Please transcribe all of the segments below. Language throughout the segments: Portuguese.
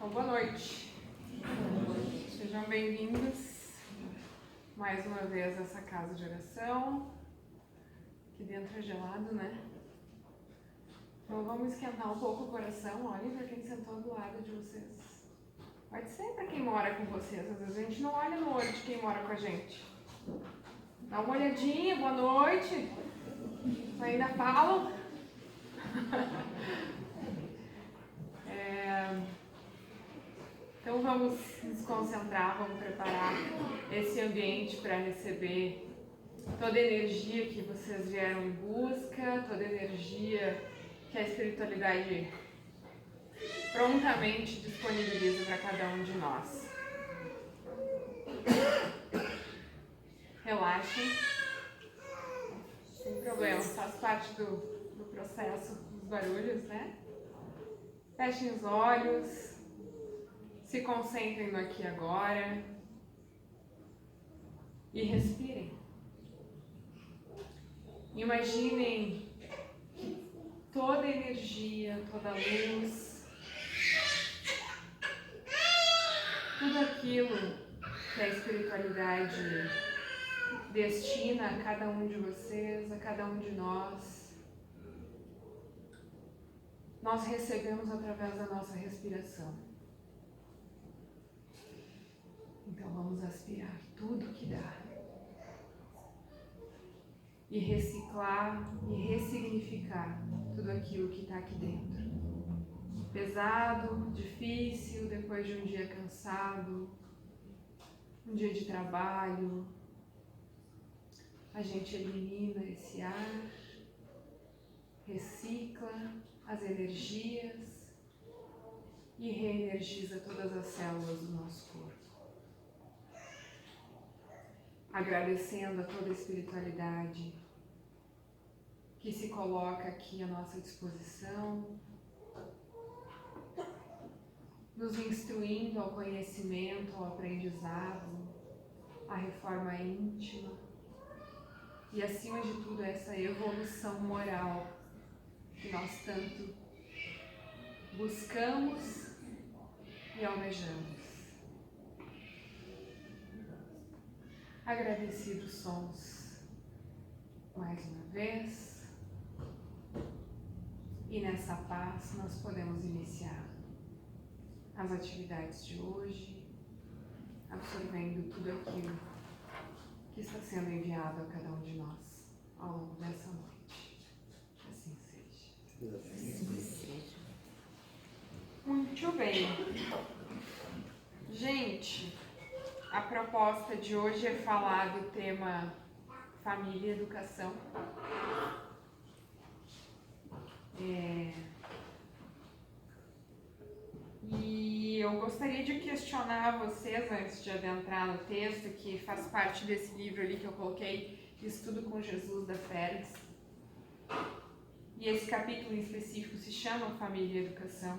Então, boa noite. Sejam bem-vindos mais uma vez a essa casa de oração. Aqui dentro é gelado, né? Então vamos esquentar um pouco o coração. Olhem para quem sentou do lado de vocês. Pode ser para quem mora com vocês. Às vezes a gente não olha no olho de quem mora com a gente. Dá uma olhadinha, boa noite. Ainda falam? Então vamos nos concentrar, vamos preparar esse ambiente para receber toda a energia que vocês vieram em busca, toda a energia que a espiritualidade prontamente disponibiliza para cada um de nós. Relaxem, sem problema, faz parte do processo dos barulhos, né? Fechem os olhos. Se concentrem no aqui e agora e respirem. Imaginem que toda a energia, toda a luz, tudo aquilo que a espiritualidade destina a cada um de vocês, a cada um de nós recebemos através da nossa respiração. Então vamos aspirar tudo que dá e reciclar e ressignificar tudo aquilo que está aqui dentro. Pesado, difícil, depois de um dia cansado, um dia de trabalho, a gente elimina esse ar, recicla as energias e reenergiza todas as células do nosso corpo. Agradecendo a toda a espiritualidade que se coloca aqui à nossa disposição, nos instruindo ao conhecimento, ao aprendizado, à reforma íntima e, acima de tudo, essa evolução moral que nós tanto buscamos e almejamos. Agradecidos somos mais uma vez e nessa paz nós podemos iniciar as atividades de hoje, absorvendo tudo aquilo que está sendo enviado a cada um de nós ao longo dessa noite. Assim seja. Assim seja. Muito bem. Gente, a proposta de hoje é falar do tema família e educação. E eu gostaria de questionar vocês, antes de adentrar no texto, que faz parte desse livro ali que eu coloquei, Estudo com Jesus, da Félix. E esse capítulo em específico se chama Família e Educação.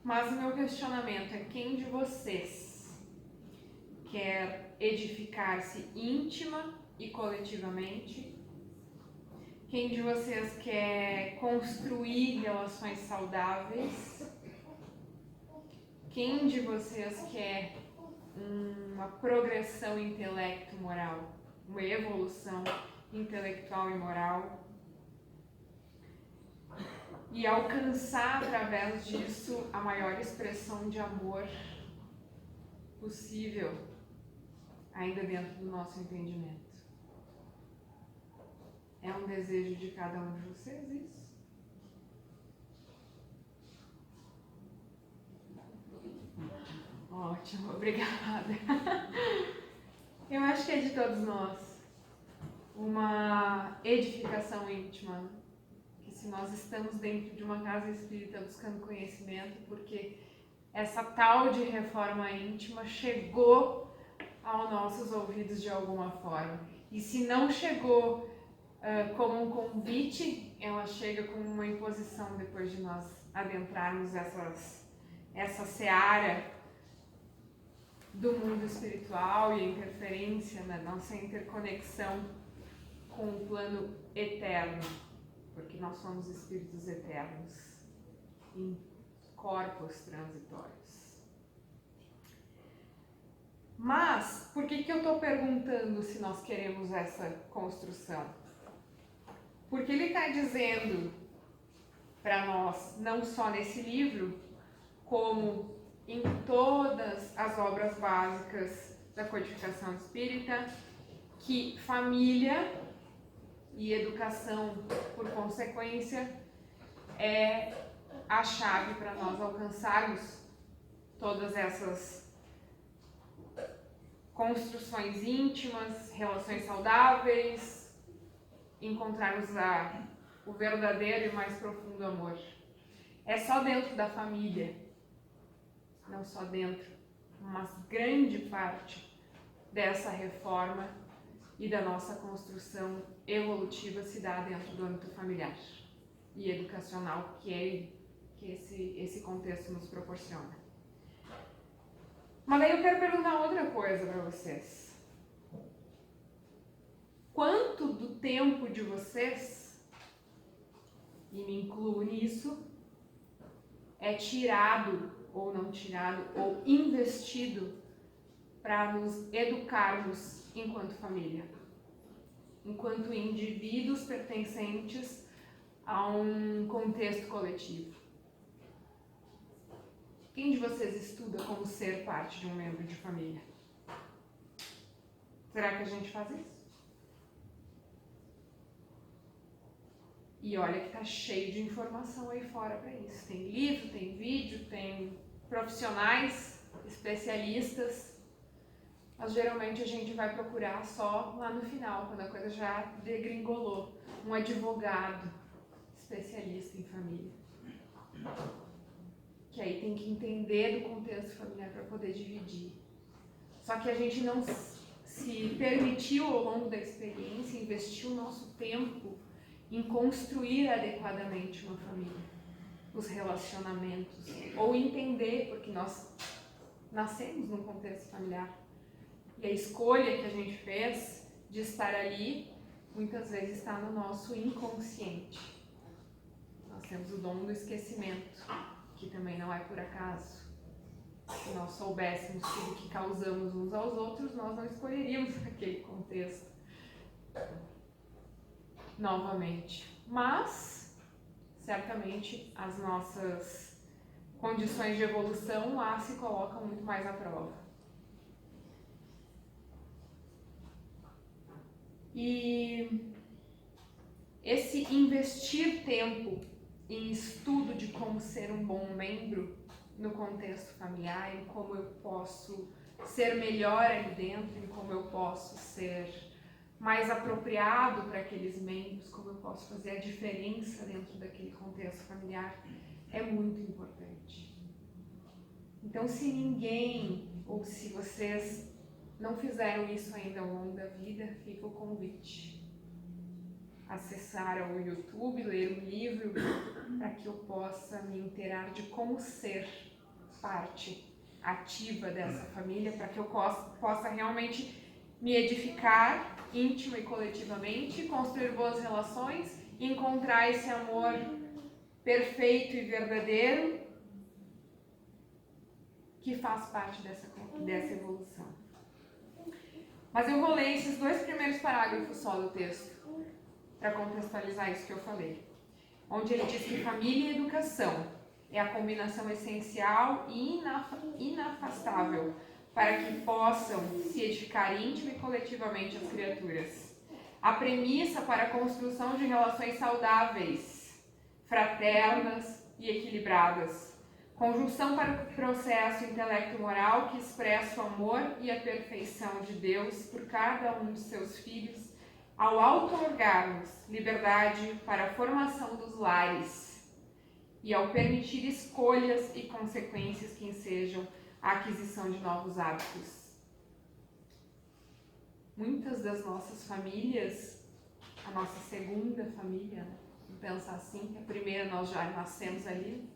Mas o meu questionamento é: quem de vocês quer edificar-se íntima e coletivamente? Quem de vocês quer construir relações saudáveis? Quem de vocês quer uma progressão intelecto-moral, uma evolução intelectual e moral? E alcançar através disso a maior expressão de amor possível, ainda dentro do nosso entendimento. É um desejo de cada um de vocês isso? Ótimo, obrigada. Eu acho que é de todos nós uma edificação íntima, que se nós estamos dentro de uma casa espírita buscando conhecimento, porque essa tal de reforma íntima chegou aos nossos ouvidos de alguma forma. E se não chegou como um convite, ela chega como uma imposição depois de nós adentrarmos essa seara do mundo espiritual e a interferência na nossa interconexão com o plano eterno, porque nós somos espíritos eternos, corpos transitórios. Mas, por que eu estou perguntando se nós queremos essa construção? Porque ele está dizendo para nós, não só nesse livro, como em todas as obras básicas da codificação espírita, que família e educação, por consequência, é a chave para nós alcançarmos todas essas construções íntimas, relações saudáveis, encontrarmos o verdadeiro e mais profundo amor. É só dentro da família, não só dentro, mas grande parte dessa reforma e da nossa construção evolutiva se dá dentro do âmbito familiar e educacional que esse contexto nos proporciona. Mas daí eu quero perguntar outra coisa para vocês. Quanto do tempo de vocês, e me incluo nisso, é tirado ou não tirado ou investido para nos educarmos enquanto família, enquanto indivíduos pertencentes a um contexto coletivo? Quem de vocês estuda como ser parte de um membro de família? Será que a gente faz isso? E olha que tá cheio de informação aí fora para isso. Tem livro, tem vídeo, tem profissionais, especialistas. Mas geralmente a gente vai procurar só lá no final, quando a coisa já degringolou. Um advogado especialista em família. Que aí tem que entender do contexto familiar para poder dividir. Só que a gente não se permitiu ao longo da experiência investir o nosso tempo em construir adequadamente uma família, os relacionamentos, ou entender, porque nós nascemos num contexto familiar. E a escolha que a gente fez de estar ali, muitas vezes está no nosso inconsciente. Nós temos o dom do esquecimento, que também não é por acaso. Se nós soubéssemos tudo que causamos uns aos outros, nós não escolheríamos aquele contexto novamente. Mas, certamente, as nossas condições de evolução lá se colocam muito mais à prova. E esse investir tempo em estudo de como ser um bom membro no contexto familiar, em como eu posso ser melhor ali dentro, em como eu posso ser mais apropriado para aqueles membros, como eu posso fazer a diferença dentro daquele contexto familiar, é muito importante. Então, se ninguém, ou se vocês não fizeram isso ainda ao longo da vida, fica o convite. Acessar o YouTube, ler um livro, para que eu possa me inteirar de como ser parte ativa dessa família, para que eu possa realmente me edificar íntima e coletivamente, construir boas relações, encontrar esse amor perfeito e verdadeiro que faz parte dessa evolução. Mas eu vou ler esses 2 primeiros parágrafos só do texto, para contextualizar isso que eu falei. Onde ele diz que família e educação é a combinação essencial e inafastável para que possam se edificar íntima e coletivamente as criaturas. A premissa para a construção de relações saudáveis, fraternas e equilibradas. Conjunção para o processo intelecto-moral que expressa o amor e a perfeição de Deus por cada um de seus filhos, ao outorgarmos liberdade para a formação dos lares e ao permitir escolhas e consequências que ensejam a aquisição de novos hábitos. Muitas das nossas famílias, a nossa segunda família, né? Vamos pensar assim, que a primeira nós já nascemos ali,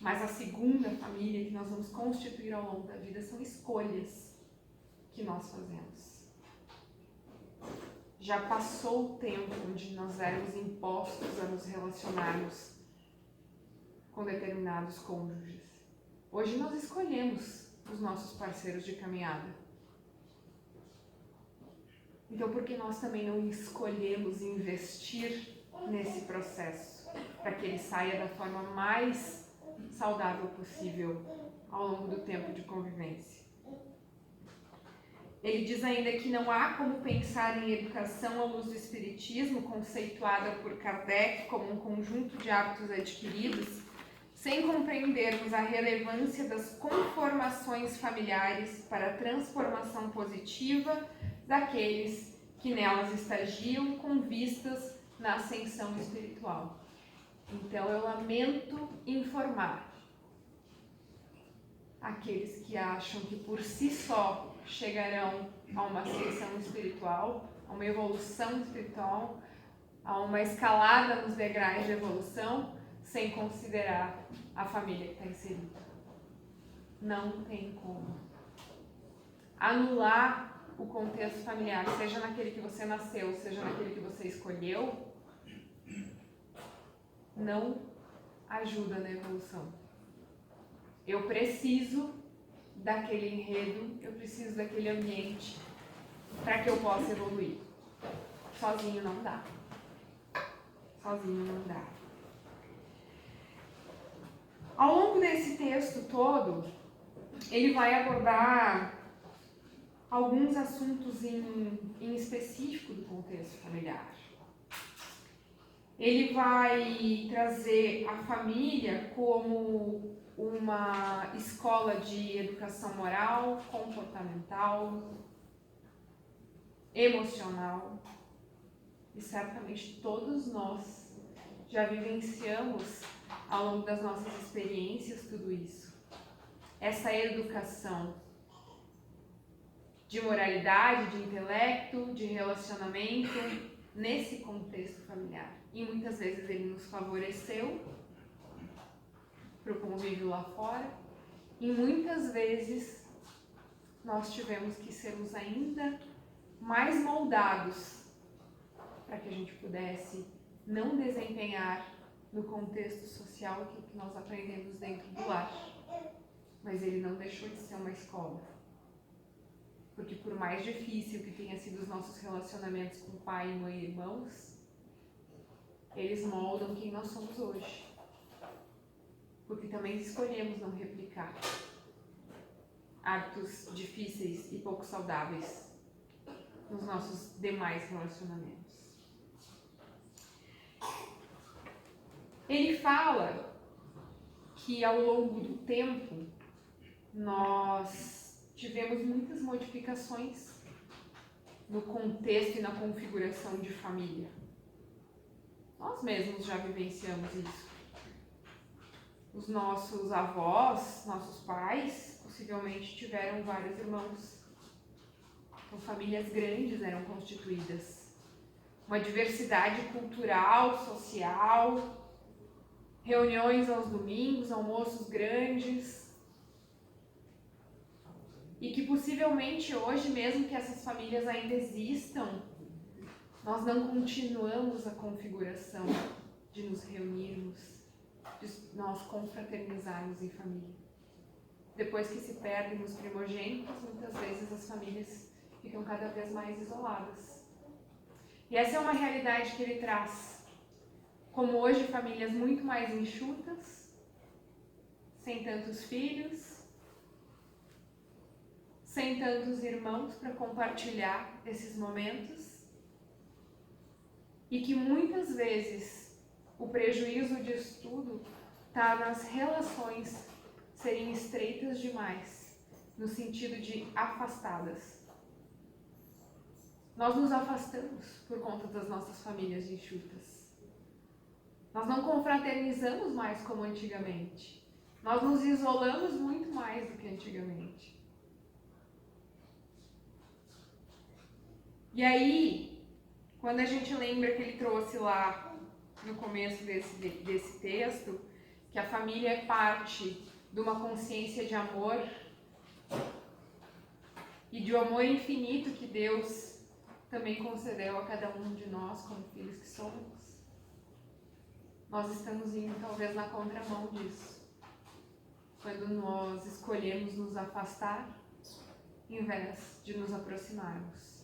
mas a segunda família que nós vamos constituir ao longo da vida são escolhas que nós fazemos. Já passou o tempo onde nós éramos impostos a nos relacionarmos com determinados cônjuges. Hoje nós escolhemos os nossos parceiros de caminhada. Então, por que nós também não escolhemos investir nesse processo para que ele saia da forma mais saudável possível ao longo do tempo de convivência? Ele diz ainda que não há como pensar em educação à luz do espiritismo, conceituada por Kardec como um conjunto de hábitos adquiridos, sem compreendermos a relevância das conformações familiares para a transformação positiva daqueles que nelas estagiam com vistas na ascensão espiritual. Então eu lamento informar aqueles que acham que por si só chegarão a uma ascensão espiritual, a uma evolução espiritual, a uma escalada nos degraus de evolução, sem considerar a família que está inserida. Não tem como. Anular o contexto familiar, seja naquele que você nasceu, seja naquele que você escolheu, não ajuda na evolução. Eu preciso daquele enredo, eu preciso daquele ambiente para que eu possa evoluir. Sozinho não dá. Sozinho não dá. Ao longo desse texto todo, ele vai abordar alguns assuntos em específico do contexto familiar. Ele vai trazer a família como uma escola de educação moral, comportamental, emocional. E certamente todos nós já vivenciamos ao longo das nossas experiências tudo isso. Essa educação de moralidade, de intelecto, de relacionamento, nesse contexto familiar. E muitas vezes ele nos favoreceu para o convívio lá fora, e muitas vezes nós tivemos que sermos ainda mais moldados para que a gente pudesse não desempenhar no contexto social aquilo que nós aprendemos dentro do lar. Mas ele não deixou de ser uma escola. Porque por mais difícil que tenha sido os nossos relacionamentos com pai, mãe e irmãos, eles moldam quem nós somos hoje. Porque também escolhemos não replicar hábitos difíceis e pouco saudáveis nos nossos demais relacionamentos. Ele fala que ao longo do tempo nós tivemos muitas modificações no contexto e na configuração de família. Nós mesmos já vivenciamos isso. Os nossos avós, nossos pais, possivelmente tiveram vários irmãos. Então, famílias grandes eram constituídas. Uma diversidade cultural, social, reuniões aos domingos, almoços grandes. E que possivelmente hoje, mesmo que essas famílias ainda existam, nós não continuamos a configuração de nos reunirmos, de nós confraternizarmos em família. Depois que se perdem os primogênitos, muitas vezes as famílias ficam cada vez mais isoladas. E essa é uma realidade que ele traz. Como hoje, famílias muito mais enxutas, sem tantos filhos, sem tantos irmãos para compartilhar esses momentos, e que muitas vezes o prejuízo disso tudo está nas relações serem estreitas demais, no sentido de afastadas. Nós nos afastamos por conta das nossas famílias enxutas. Nós não confraternizamos mais como antigamente. Nós nos isolamos muito mais do que antigamente. E aí, quando a gente lembra que ele trouxe lá no começo desse texto, que a família é parte de uma consciência de amor e de um amor infinito que Deus também concedeu a cada um de nós como filhos que somos. nós estamos indo talvez na contramão disso. Quando nós escolhemos nos afastar, em vez de nos aproximarmos.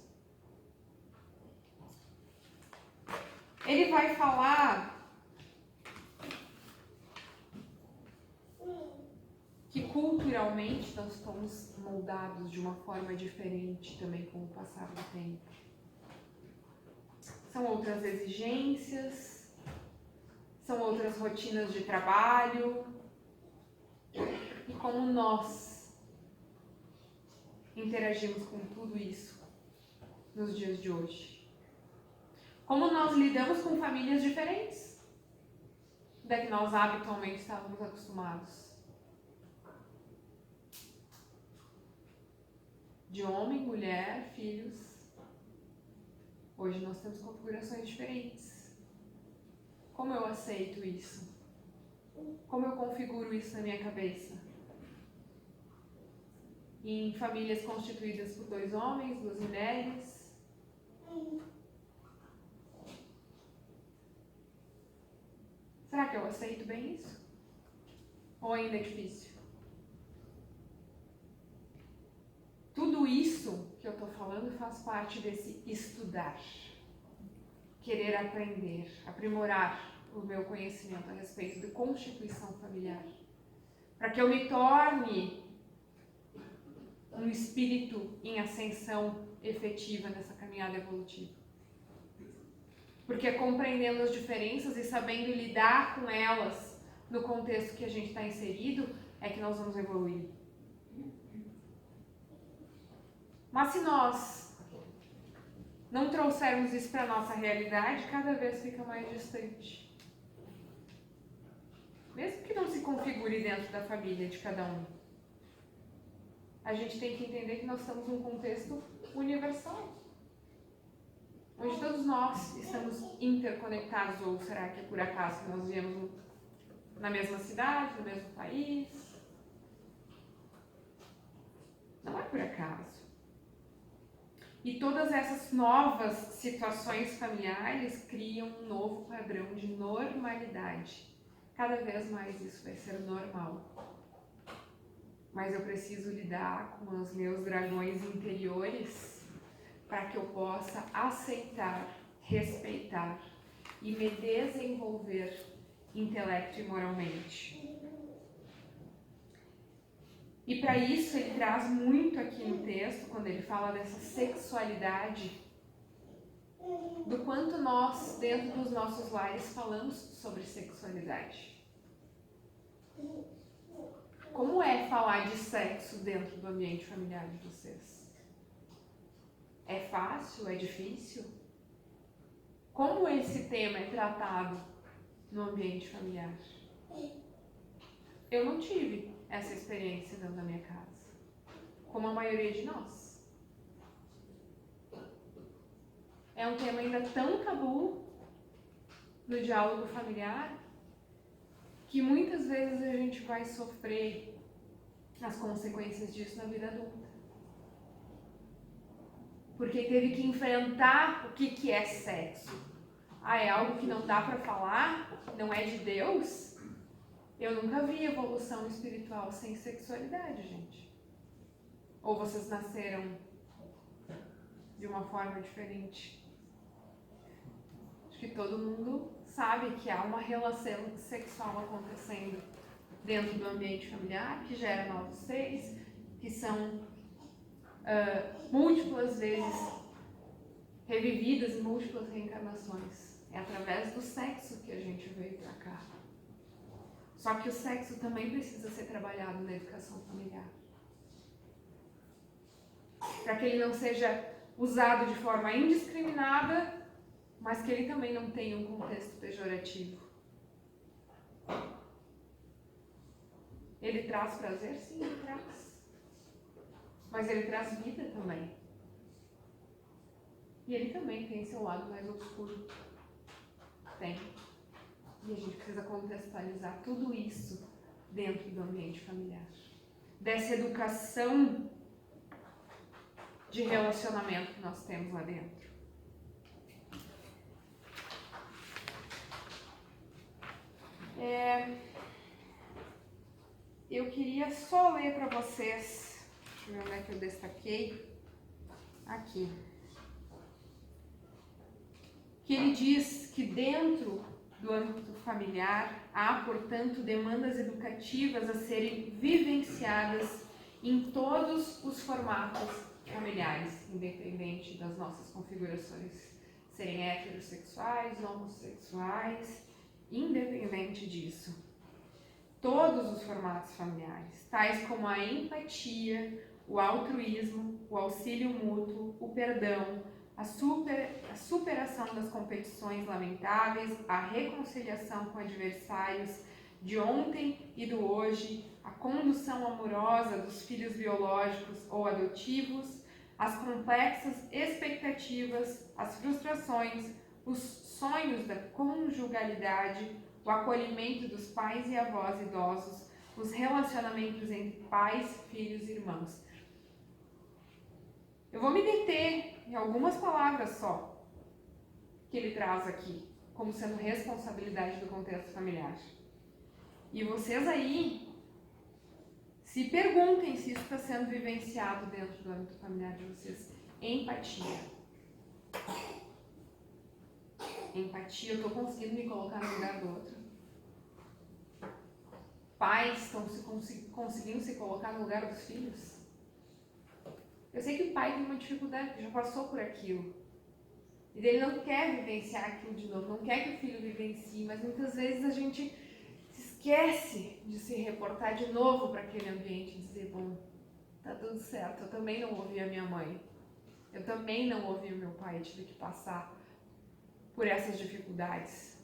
Ele vai falar que culturalmente nós estamos moldados de uma forma diferente também com o passar do tempo. São outras exigências, são outras rotinas de trabalho, e como nós interagimos com tudo isso nos dias de hoje. Como nós lidamos com famílias diferentes da que nós habitualmente estávamos acostumados. De homem, mulher, filhos. Hoje nós temos configurações diferentes. Como eu aceito isso? Como eu configuro isso na minha cabeça? Em famílias constituídas por 2 homens, 2 mulheres. Será que eu aceito bem isso? Ou ainda é difícil? Tudo isso que eu estou falando faz parte desse estudar, querer aprender, aprimorar o meu conhecimento a respeito de constituição familiar, para que eu me torne um espírito em ascensão efetiva nessa caminhada evolutiva. Porque é compreendendo as diferenças e sabendo lidar com elas no contexto que a gente está inserido, é que nós vamos evoluir. Mas se nós não trouxermos isso para a nossa realidade, cada vez fica mais distante. Mesmo que não se configure dentro da família de cada um. A gente tem que entender que nós estamos num contexto universal. Onde todos nós estamos interconectados, ou será que é por acaso que nós viemos na mesma cidade, no mesmo país? Não é por acaso. E todas essas novas situações familiares criam um novo padrão de normalidade. Cada vez mais isso vai ser normal. Mas eu preciso lidar com os meus dragões interiores para que eu possa aceitar, respeitar e me desenvolver intelecto e moralmente. E para isso ele traz muito aqui no texto, quando ele fala dessa sexualidade, do quanto nós, dentro dos nossos lares, falamos sobre sexualidade. Como é falar de sexo dentro do ambiente familiar de vocês? É fácil? É difícil? Como esse tema é tratado no ambiente familiar? Eu não tive essa experiência dentro da minha casa, como a maioria de nós. É um tema ainda tão tabu no diálogo familiar que muitas vezes a gente vai sofrer as consequências disso na vida adulta. Porque teve que enfrentar o que é sexo. É algo que não dá para falar? Não é de Deus? Eu nunca vi evolução espiritual sem sexualidade, gente. Ou vocês nasceram de uma forma diferente? Acho que todo mundo sabe que há uma relação sexual acontecendo dentro do ambiente familiar, que gera novos seres, que são múltiplas vezes revividas em múltiplas reencarnações. É através do sexo que a gente veio para cá. Só que o sexo também precisa ser trabalhado na educação familiar. Para que ele não seja usado de forma indiscriminada, mas que ele também não tenha um contexto pejorativo. Ele traz prazer? Sim, ele traz. Mas ele traz vida também. E ele também tem seu lado mais obscuro. Tem. E a gente precisa contextualizar tudo isso dentro do ambiente familiar. Dessa educação de relacionamento que nós temos lá dentro. Eu queria só ler para vocês, deixa eu ver onde é que eu destaquei, aqui, que ele diz que dentro do âmbito familiar há, portanto, demandas educativas a serem vivenciadas em todos os formatos familiares, independente das nossas configurações serem heterossexuais, homossexuais, independente disso. Todos os formatos familiares, tais como a empatia, o altruísmo, o auxílio mútuo, o perdão, a superação das competições lamentáveis, a reconciliação com adversários de ontem e do hoje, a condução amorosa dos filhos biológicos ou adotivos, as complexas expectativas, as frustrações, os sonhos da conjugalidade, o acolhimento dos pais e avós idosos, os relacionamentos entre pais, filhos e irmãos. Eu vou me deter em algumas palavras só que ele traz aqui, como sendo responsabilidade do contexto familiar. E vocês aí se perguntem se isso está sendo vivenciado dentro do âmbito familiar de vocês. Empatia. Empatia, eu estou conseguindo me colocar no lugar do outro. Pais estão conseguindo se colocar no lugar dos filhos. Eu sei que o pai tem uma dificuldade, já passou por aquilo. E ele não quer vivenciar aquilo de novo, não quer que o filho vivencie, mas muitas vezes a gente se esquece de se reportar de novo para aquele ambiente e dizer, bom, tá tudo certo, eu também não ouvi a minha mãe, eu também não ouvi o meu pai, tive que passar por essas dificuldades.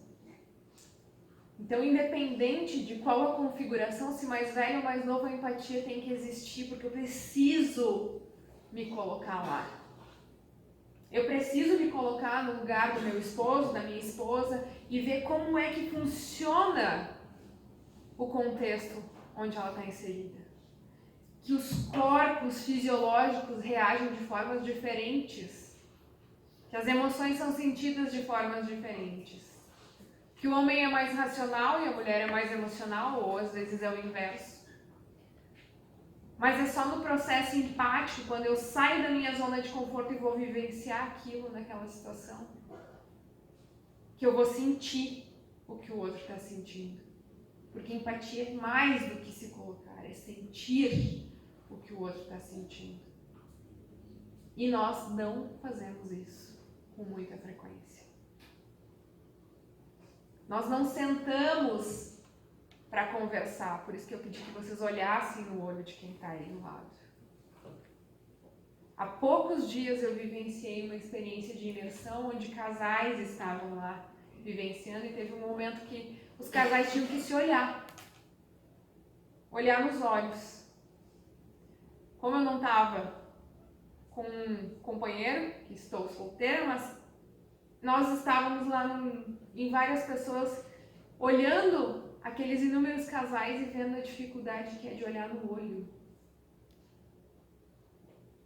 Então, independente de qual a configuração, se mais velho ou mais novo, a empatia tem que existir, porque eu preciso me colocar lá. Eu preciso me colocar no lugar do meu esposo, da minha esposa, e ver como é que funciona o contexto onde ela está inserida. Que os corpos fisiológicos reagem de formas diferentes. Que as emoções são sentidas de formas diferentes. Que o homem é mais racional e a mulher é mais emocional, ou às vezes é o inverso. Mas é só no processo empático, quando eu saio da minha zona de conforto e vou vivenciar aquilo naquela situação, que eu vou sentir o que o outro está sentindo. Porque empatia é mais do que se colocar, é sentir o que o outro está sentindo. E nós não fazemos isso com muita frequência. Nós não sentamos para conversar, por isso que eu pedi que vocês olhassem no olho de quem está aí do lado. Há poucos dias eu vivenciei uma experiência de imersão onde casais estavam lá vivenciando e teve um momento que os casais tinham que se olhar nos olhos. Como eu não estava com um companheiro, que estou solteira, mas nós estávamos lá em várias pessoas olhando aqueles inúmeros casais e vendo a dificuldade que é de olhar no olho.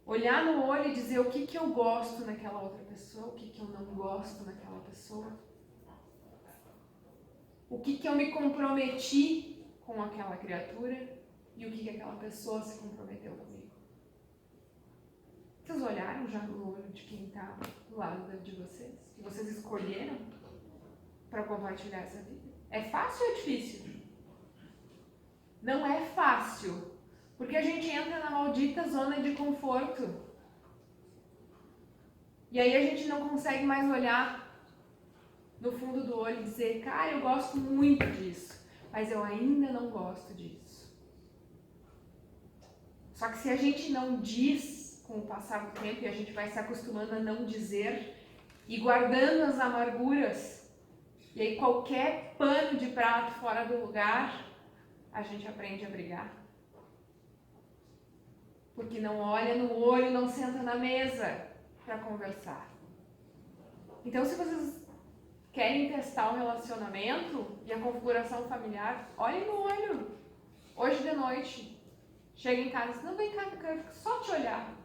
Olhar no olho e dizer o que eu gosto naquela outra pessoa, o que eu não gosto naquela pessoa. O que eu me comprometi com aquela criatura e o que aquela pessoa se comprometeu comigo. Vocês olharam já no olho de quem está do lado de vocês? Que vocês escolheram para compartilhar essa vida? É fácil ou é difícil? Não é fácil, porque a gente entra na maldita zona de conforto. E aí a gente não consegue mais olhar no fundo do olho e dizer, cara, eu gosto muito disso, mas eu ainda não gosto disso. Só que se a gente não diz com o passar do tempo e a gente vai se acostumando a não dizer e guardando as amarguras, e aí qualquer pano de prato fora do lugar, a gente aprende a brigar. Porque não olha no olho, não senta na mesa para conversar. Então, se vocês querem testar o relacionamento e a configuração familiar, olhem no olho. Hoje de noite, chega em casa e diz, não, vem cá, eu quero só te olhar.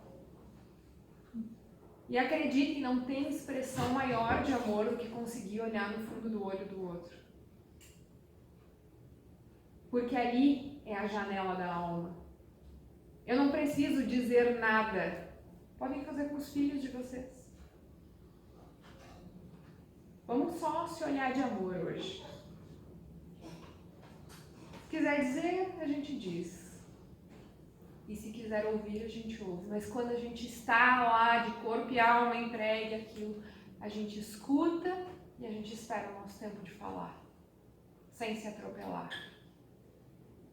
E acreditem, não tem expressão maior de amor do que conseguir olhar no fundo do olho do outro. porque ali é a janela da alma. Eu não preciso dizer nada. Podem fazer com os filhos de vocês. Vamos só se olhar de amor hoje. Se quiser dizer, a gente diz. E se quiser ouvir, a gente ouve. Mas quando a gente está lá de corpo e alma entregue àquilo, a gente escuta e a gente espera o nosso tempo de falar, sem se atropelar.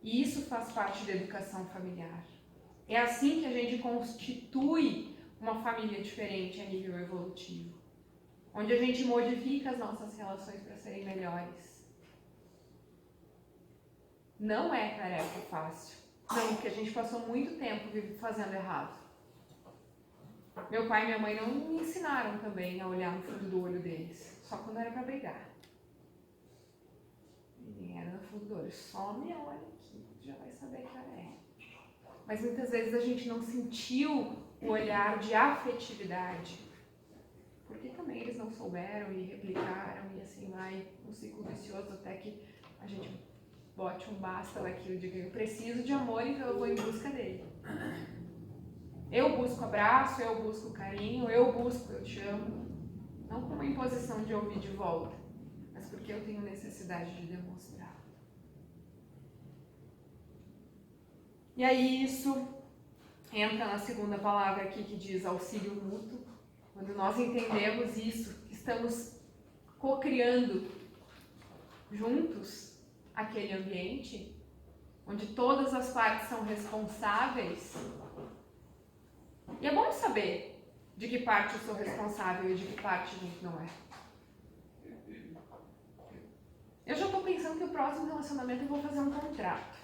E isso faz parte da educação familiar. É assim que a gente constitui uma família diferente a nível evolutivo, onde a gente modifica as nossas relações para serem melhores. Não é tarefa fácil. Não, porque a gente passou muito tempo fazendo errado. Meu pai e minha mãe não me ensinaram também a olhar no fundo do olho deles, só quando era para brigar. E nem era no fundo do olho, só me olha aqui, já vai saber que ela é. Mas muitas vezes a gente não sentiu o olhar de afetividade, porque também eles não souberam e replicaram, e assim vai um ciclo vicioso até que a gente bote um basta daquilo, diga eu preciso de amor, então eu vou em busca dele. Eu busco abraço, eu busco carinho, eu busco eu te amo, não com uma imposição de ouvir de volta, mas porque eu tenho necessidade de demonstrar. E aí isso entra na segunda palavra aqui que diz auxílio mútuo. Quando nós entendemos isso, que estamos co-criando juntos aquele ambiente, onde todas as partes são responsáveis. E é bom saber de que parte eu sou responsável e de que parte a gente não é. Eu já estou pensando que o próximo relacionamento eu vou fazer um contrato.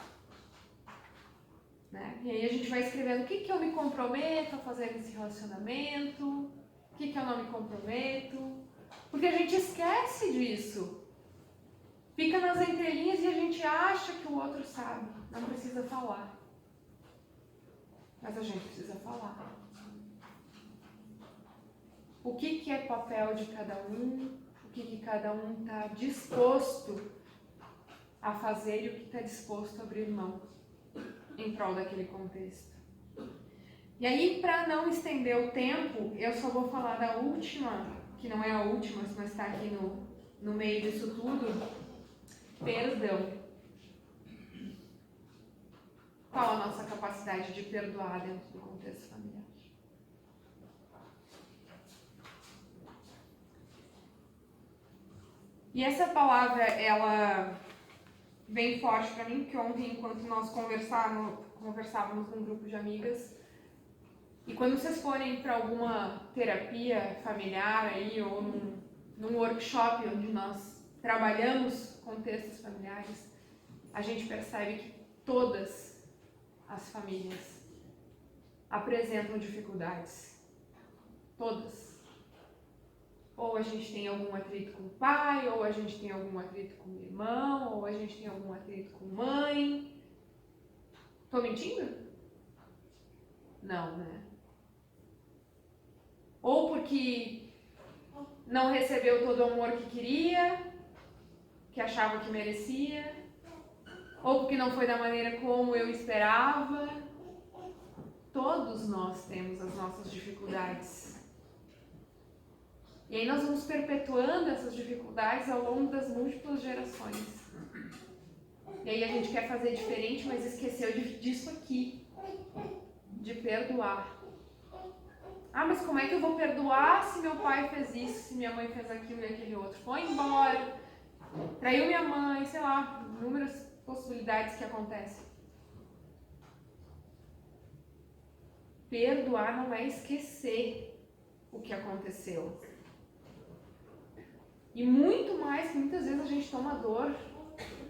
Né? E aí a gente vai escrevendo o que eu me comprometo a fazer nesse relacionamento, o que eu não me comprometo, porque a gente esquece disso. Fica nas entrelinhas e a gente acha que o outro sabe, não precisa falar. Mas a gente precisa falar. O que é papel de cada um, o que cada um está disposto a fazer e o que está disposto a abrir mão em prol daquele contexto. E aí, para não estender o tempo, eu só vou falar da última, que não é a última, mas está aqui no meio disso tudo, perdão. Qual a nossa capacidade de perdoar dentro do contexto familiar? E essa palavra, ela bem forte para mim, porque ontem, enquanto nós conversávamos num grupo de amigas, e quando vocês forem para alguma terapia familiar aí, ou num workshop onde nós trabalhamos contextos familiares, a gente percebe que todas as famílias apresentam dificuldades. Todas. Ou a gente tem algum atrito com o pai, ou a gente tem algum atrito com o irmão, ou a gente tem algum atrito com mãe. Tô mentindo? Não, né? Ou porque não recebeu todo o amor que queria, que achava que merecia, ou porque não foi da maneira como eu esperava. Todos nós temos as nossas dificuldades. E aí nós vamos perpetuando essas dificuldades ao longo das múltiplas gerações. E aí a gente quer fazer diferente, mas esqueceu disso aqui, de perdoar. Ah, mas como é que eu vou perdoar se meu pai fez isso, se minha mãe fez aquilo e aquele outro? Foi embora, traiu minha mãe, sei lá, inúmeras possibilidades que acontecem. Perdoar não é esquecer o que aconteceu. E muito mais que muitas vezes a gente toma dor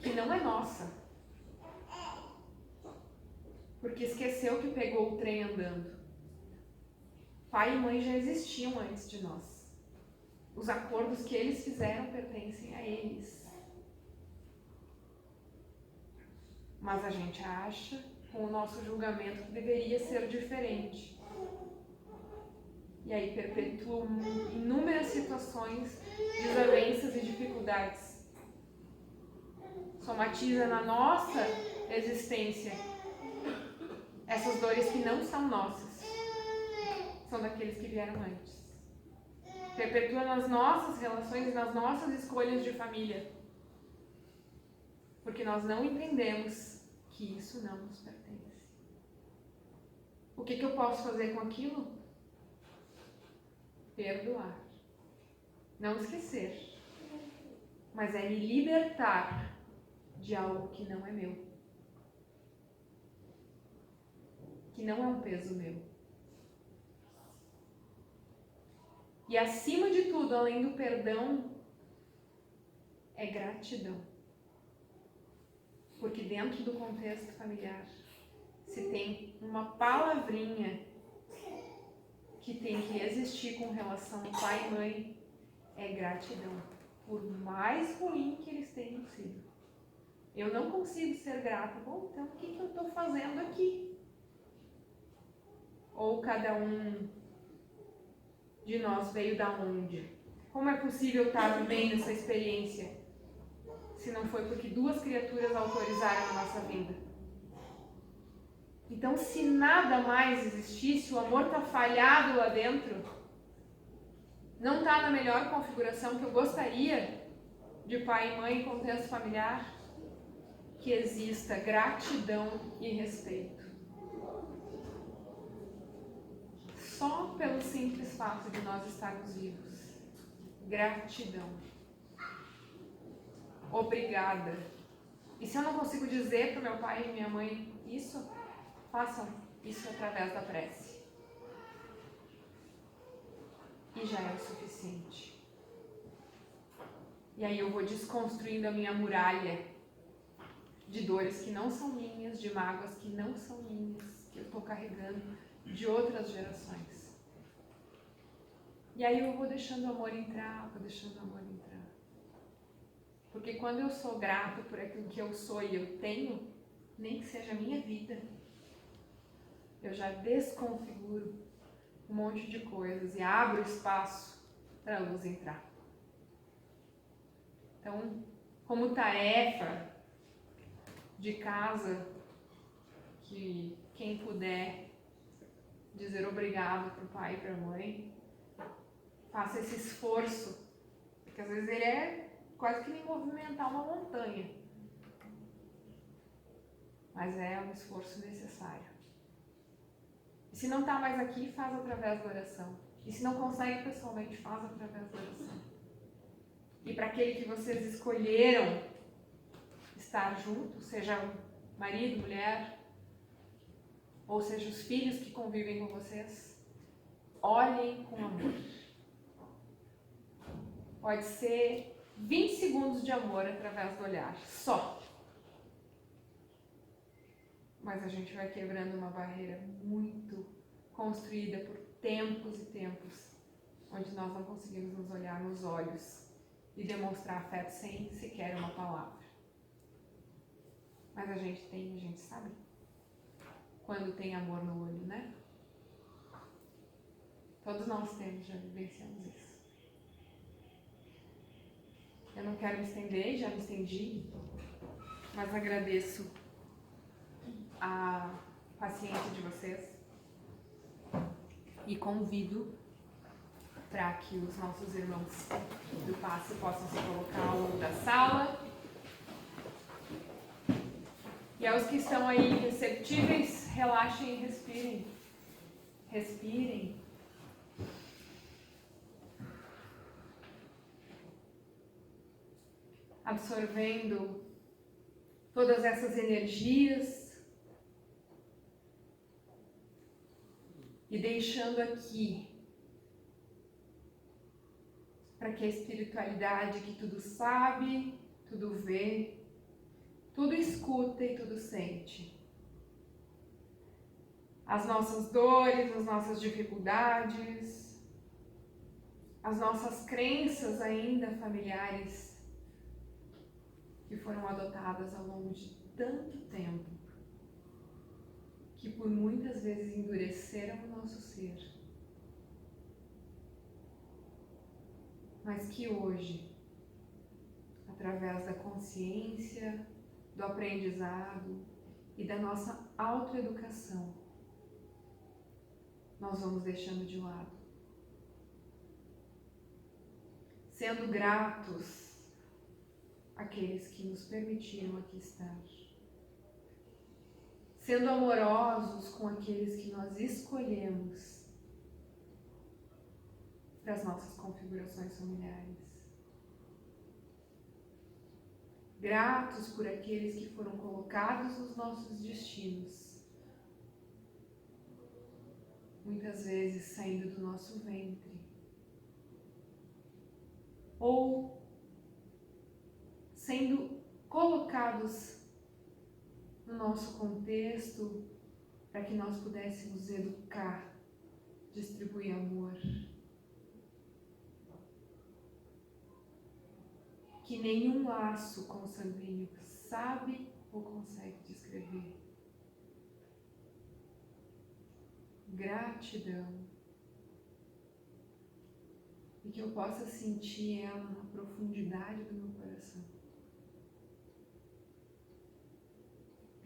que não é nossa. Porque esqueceu que pegou o trem andando. Pai e mãe já existiam antes de nós. Os acordos que eles fizeram pertencem a eles. Mas a gente acha, com o nosso julgamento, que deveria ser diferente. E aí perpetua inúmeras situações, desavenças e dificuldades. somatiza na nossa existência essas dores que não são nossas, são daqueles que vieram antes. Perpetua nas nossas relações e nas nossas escolhas de família, porque nós não entendemos que isso não nos pertence. O que eu posso fazer com aquilo? Perdoar. Não esquecer. Mas é me libertar de algo que não é meu. Que não é um peso meu. E acima de tudo, além do perdão, é gratidão. Porque dentro do contexto familiar, se tem uma palavrinha que tem que existir com relação ao pai e mãe, é gratidão. Por mais ruim que eles tenham sido. Eu não consigo ser grata. Bom, então o que eu estou fazendo aqui? Ou cada um de nós veio da onde? Como é possível estar vivendo essa experiência se não foi porque duas criaturas autorizaram a nossa vida? Então, se nada mais existisse, o amor está falhado lá dentro, não está na melhor configuração que eu gostaria de pai e mãe em contexto familiar, que exista gratidão e respeito. Só pelo simples fato de nós estarmos vivos. Gratidão. Obrigada. E se eu não consigo dizer para o meu pai e minha mãe isso, façam isso através da prece. E já é o suficiente. E aí eu vou desconstruindo a minha muralha de dores que não são minhas, de mágoas que não são minhas, que eu estou carregando de outras gerações. E aí eu vou deixando o amor entrar, vou deixando o amor entrar. Porque quando eu sou grata por aquilo que eu sou e eu tenho, nem que seja a minha vida, eu já desconfiguro um monte de coisas e abro espaço para a luz entrar. Então, como tarefa de casa, que quem puder dizer obrigado para o pai e para a mãe, faça esse esforço, porque às vezes ele é quase que nem movimentar uma montanha, mas é um esforço necessário. E se não está mais aqui, faz através da oração. E se não consegue pessoalmente, faz através da oração. E para aquele que vocês escolheram estar junto, seja marido, mulher, ou seja os filhos que convivem com vocês, olhem com amor. Pode ser 20 segundos de amor através do olhar, só. Mas a gente vai quebrando uma barreira muito construída por tempos e tempos, onde nós não conseguimos nos olhar nos olhos e demonstrar afeto sem sequer uma palavra. Mas a gente sabe quando tem amor no olho, né? Todos nós temos, já vivenciamos isso. Eu não quero me estender, já me estendi, mas agradeço a paciência de vocês e convido para que os nossos irmãos do passe possam se colocar ao longo da sala. E aos que estão aí receptíveis, relaxem e respirem. Respirem. Absorvendo todas essas energias e deixando aqui para que a espiritualidade que tudo sabe, tudo vê, tudo escuta e tudo sente. As nossas dores, as nossas dificuldades, as nossas crenças ainda familiares que foram adotadas ao longo de tanto tempo, que por muitas vezes endureceram o nosso ser, mas que hoje, através da consciência, do aprendizado e da nossa autoeducação, nós vamos deixando de lado. Sendo gratos àqueles que nos permitiram aqui estar. Sendo amorosos com aqueles que nós escolhemos para as nossas configurações familiares. Gratos por aqueles que foram colocados nos nossos destinos, muitas vezes saindo do nosso ventre, ou sendo colocados no nosso contexto para que nós pudéssemos educar, distribuir amor. Que nenhum laço consanguíneo sabe ou consegue descrever. Gratidão. E que eu possa sentir ela na profundidade do meu coração.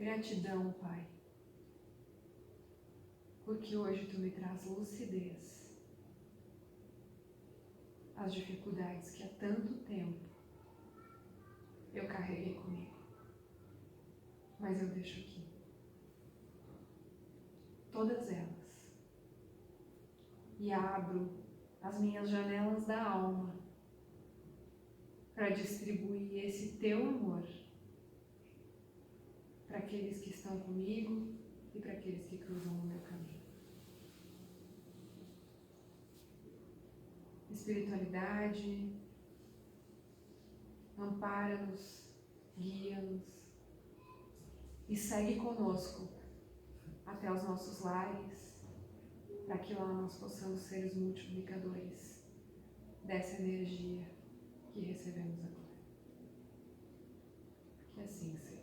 Gratidão, Pai, porque hoje Tu me traz lucidez às dificuldades que há tanto tempo eu carreguei comigo, mas eu deixo aqui todas elas e abro as minhas janelas da alma para distribuir esse Teu amor para aqueles que estão comigo e para aqueles que cruzam o meu caminho. Espiritualidade, ampara-nos, guia-nos e segue conosco até os nossos lares, para que lá nós possamos ser os multiplicadores dessa energia que recebemos agora. Que assim seja.